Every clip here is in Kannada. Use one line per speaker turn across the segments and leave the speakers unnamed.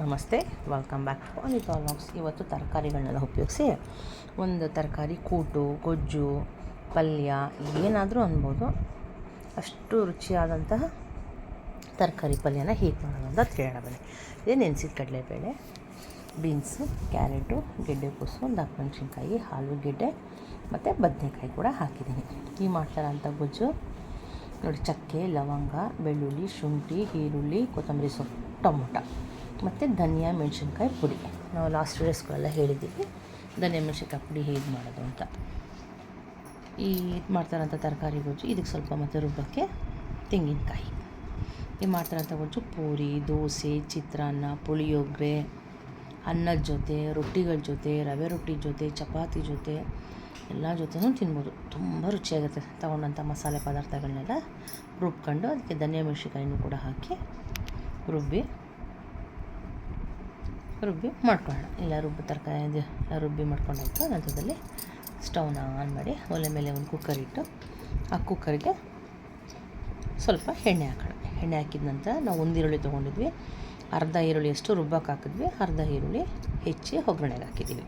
ನಮಸ್ತೆ, welcome back to Anita vlogs. ಇವತ್ತು ತರಕಾರಿಗಳನ್ನೆಲ್ಲ ಉಪಯೋಗಿಸಿ ಒಂದು ತರಕಾರಿ ಕೂಟು, ಗೊಜ್ಜು, ಪಲ್ಯ ಏನಾದರೂ ಅನ್ಬೋದು, ಅಷ್ಟು ರುಚಿಯಾದಂತಹ ತರಕಾರಿ ಪಲ್ಯನ ಹೇಗೆ ಮಾಡೋದು ಅಂತ ತಿಳಿಯೋಣ ಬನ್ನಿ. ಇದೇ ನೆನೆಸಿದ ಕಡಲೆಬೇಳೆ, ಬೀನ್ಸು, ಕ್ಯಾರೆಟು, ಗೆಡ್ಡೆಕೋಸು, ದಪ್ಪಮೆಣಸಿನ್ಕಾಯಿ, ಆಲೂಗೆಡ್ಡೆ ಮತ್ತು ಬದನೆಕಾಯಿ ಕೂಡ ಹಾಕಿದ್ದೀನಿ. ಈ ಮಾಡ್ತಾರಂಥ ಗೊಜ್ಜು ನೋಡಿ, ಚಕ್ಕೆ, ಲವಂಗ, ಬೆಳ್ಳುಳ್ಳಿ, ಶುಂಠಿ, ಈರುಳ್ಳಿ, ಕೊತ್ತಂಬರಿ ಸೊಪ್ಪು, ಟೊಮೊಟೊ ಮತ್ತು ಧನಿಯಾ ಮೆಣಸಿನ್ಕಾಯಿ ಪುಡಿ. ನಾವು ಲಾಸ್ಟ್ ವೀಡಿಯೋಸ್ಗಳೆಲ್ಲ ಹೇಳಿದ್ದೀವಿ ಧನಿಯಾ ಮೆಣಸಿನ್ಕಾಯಿ ಪುಡಿ ಹೇಗೆ ಮಾಡೋದು ಅಂತ. ಈ ಮಾಡ್ತಾರಂಥ ತರಕಾರಿ ಗೊಜ್ಜು, ಇದಕ್ಕೆ ಸ್ವಲ್ಪ ಮತ್ತು ರುಬ್ಬಕ್ಕೆ ತೆಂಗಿನಕಾಯಿ. ಈ ಮಾಡ್ತಾರಂಥ ಗೊಜ್ಜು ಪೂರಿ, ದೋಸೆ, ಚಿತ್ರಾನ್ನ, ಪುಳಿಯೋಗರೆ, ಅನ್ನದ ಜೊತೆ, ರೊಟ್ಟಿಗಳ ಜೊತೆ, ರವೆ ರೊಟ್ಟಿ ಜೊತೆ, ಚಪಾತಿ ಜೊತೆ ಎಲ್ಲ ಜೊತೆನೂ ತಿನ್ಬೋದು. ತುಂಬ ರುಚಿಯಾಗುತ್ತೆ. ತಗೊಂಡಂಥ ಮಸಾಲೆ ಪದಾರ್ಥಗಳನ್ನೆಲ್ಲ ರುಬ್ಕೊಂಡು ಅದಕ್ಕೆ ಧನಿಯಾ ಮೆಣಸಿನ್ಕಾಯಿನೂ ಕೂಡ ಹಾಕಿ ರುಬ್ಬಿ ಮಾಡ್ಕೊಳ್ಳೋಣ. ಇಲ್ಲ ತರಕಾರಿ ರುಬ್ಬಿ ಮಾಡ್ಕೊಂಡಾಯ್ತು. ನಂತರದಲ್ಲಿ ಸ್ಟವ್ನ ಆನ್ ಮಾಡಿ ಒಲೆ ಮೇಲೆ ಒಂದು ಕುಕ್ಕರ್ ಇಟ್ಟು ಆ ಕುಕ್ಕರ್ಗೆ ಸ್ವಲ್ಪ ಎಣ್ಣೆ ಹಾಕೋಣ. ಎಣ್ಣೆ ಹಾಕಿದ ನಂತರ ನಾವು ಒಂದು ಈರುಳ್ಳಿ ತೊಗೊಂಡಿದ್ವಿ, ಅರ್ಧ ಈರುಳ್ಳಿಯಷ್ಟು ರುಬ್ಬಕ್ಕೆ ಹಾಕಿದ್ವಿ, ಅರ್ಧ ಈರುಳ್ಳಿ ಹೆಚ್ಚಿ ಒಗ್ಗರಣೆಗೆ ಹಾಕಿದ್ದೀವಿ.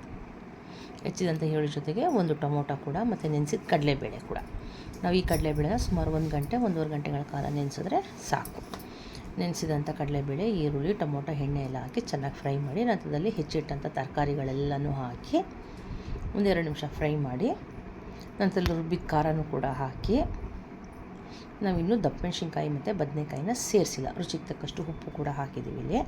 ಹೆಚ್ಚಿದಂಥ ಈರುಳ್ಳಿ ಜೊತೆಗೆ ಒಂದು ಟೊಮೊಟೊ ಕೂಡ ಮತ್ತು ನೆನೆಸಿದ ಕಡಲೆಬೇಳೆ ಕೂಡ. ನಾವು ಈ ಕಡಲೆಬೇಳೆನ ಸುಮಾರು 1 ಗಂಟೆ 1.5 ಗಂಟೆಗಳ ಕಾಲ ನೆನೆಸಿದ್ರೆ ಸಾಕು. ನೆನೆಸಿದಂಥ ಕಡಲೆಬೇಳೆ, ಈರುಳ್ಳಿ, ಟೊಮೊಟೊ, ಎಣ್ಣೆ ಎಲ್ಲ ಹಾಕಿ ಚೆನ್ನಾಗಿ ಫ್ರೈ ಮಾಡಿ ನಂತರದಲ್ಲಿ ಹೆಚ್ಚಿಟ್ಟಂಥ ತರಕಾರಿಗಳೆಲ್ಲನೂ ಹಾಕಿ 1-2 ನಿಮಿಷ ಫ್ರೈ ಮಾಡಿ ನಂತರದಲ್ಲಿ ರುಬ್ಬಿದ ಖಾರನೂ ಕೂಡ ಹಾಕಿ, ನಾವಿನ್ನೂ ದಪ್ಪಮೆಣಸಿನ್ಕಾಯಿ ಮತ್ತು ಬದನೆಕಾಯಿನ ಸೇರಿಸಿಲ್ಲ, ರುಚಿಗೆ ತಕ್ಕಷ್ಟು ಉಪ್ಪು ಕೂಡ ಹಾಕಿದ್ದೀವಿ. ಇಲ್ಲಿ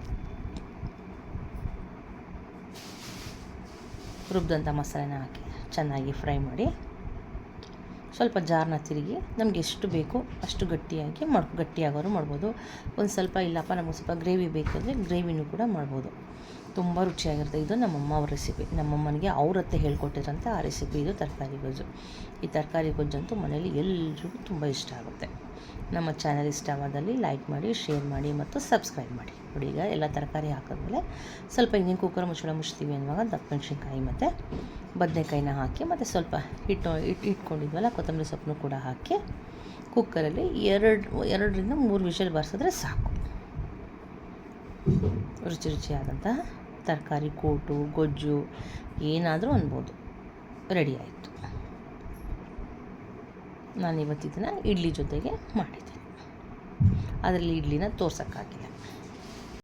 ರುಬ್ಬಿದಂಥ ಮಸಾಲೆನ ಹಾಕಿ ಚೆನ್ನಾಗಿ ಫ್ರೈ ಮಾಡಿ ಸ್ವಲ್ಪ ಜಾರನ್ನ ತಿರುಗಿ ನಮಗೆ ಎಷ್ಟು ಬೇಕೋ ಅಷ್ಟು ಗಟ್ಟಿಯಾಗೋರು ಮಾಡ್ಬೋದು. ಒಂದು ಸ್ವಲ್ಪ ಇಲ್ಲಪ್ಪ ನಮಗೆ ಸ್ವಲ್ಪ ಗ್ರೇವಿ ಬೇಕಂದರೆ ಗ್ರೇವಿನೂ ಕೂಡ ಮಾಡ್ಬೋದು. ತುಂಬ ರುಚಿಯಾಗಿರುತ್ತೆ. ಇದು ನಮ್ಮಮ್ಮ ಅವ್ರ ರೆಸಿಪಿ. ನಮ್ಮಮ್ಮನಿಗೆ ಅವರತ್ತೆ ಹೇಳ್ಕೊಟ್ಟಿರೋಂಥ ಆ ರೆಸಿಪಿ ಇದು ತರಕಾರಿ ಗೊಜ್ಜು. ಈ ತರಕಾರಿ ಗೊಜ್ಜಂತೂ ಮನೇಲಿ ಎಲ್ರಿಗೂ ತುಂಬ ಇಷ್ಟ ಆಗುತ್ತೆ. ನಮ್ಮ ಚಾನಲ್ ಇಷ್ಟವಾದಲ್ಲಿ ಲೈಕ್ ಮಾಡಿ, ಶೇರ್ ಮಾಡಿ ಮತ್ತು ಸಬ್ಸ್ಕ್ರೈಬ್ ಮಾಡಿ. ನೋಡಿ, ಈಗ ಎಲ್ಲ ತರಕಾರಿ ಹಾಕಿದ್ಮೇಲೆ ಸ್ವಲ್ಪ ಇನ್ನೇನು ಕುಕ್ಕರ್ ಮುಚ್ತೀವಿ ಅನ್ನುವಾಗ ದಪ್ಪಮೆಣಸಿನ್ಕಾಯಿ ಮತ್ತು ಬದನೆಕಾಯಿನ ಹಾಕಿ ಮತ್ತು ಸ್ವಲ್ಪ ಇಟ್ಕೊಂಡಿದ್ವಲ್ಲ ಕೊತ್ತಂಬರಿ ಸೊಪ್ಪನ್ನು ಕೂಡ ಹಾಕಿ ಕುಕ್ಕರಲ್ಲಿ 2-3 ವಿಷಲ್ ಬಾರಿಸಿದ್ರೆ ಸಾಕು. ರುಚಿಯಾದಂತಹ ತರಕಾರಿ ಕೂಟು, ಗೊಜ್ಜು ಏನಾದರೂ ಅನ್ಬೋದು, ರೆಡಿ ಆಯಿತು. ನಾನು ಇವತ್ತಿದ್ದನ್ನು ಇಡ್ಲಿ ಜೊತೆಗೆ ಮಾಡಿದ್ದೀನಿ. ಅದರಲ್ಲಿ ಇಡ್ಲಿನ ತೋರ್ಸೋಕ್ಕಾಗಿಲ್ಲ.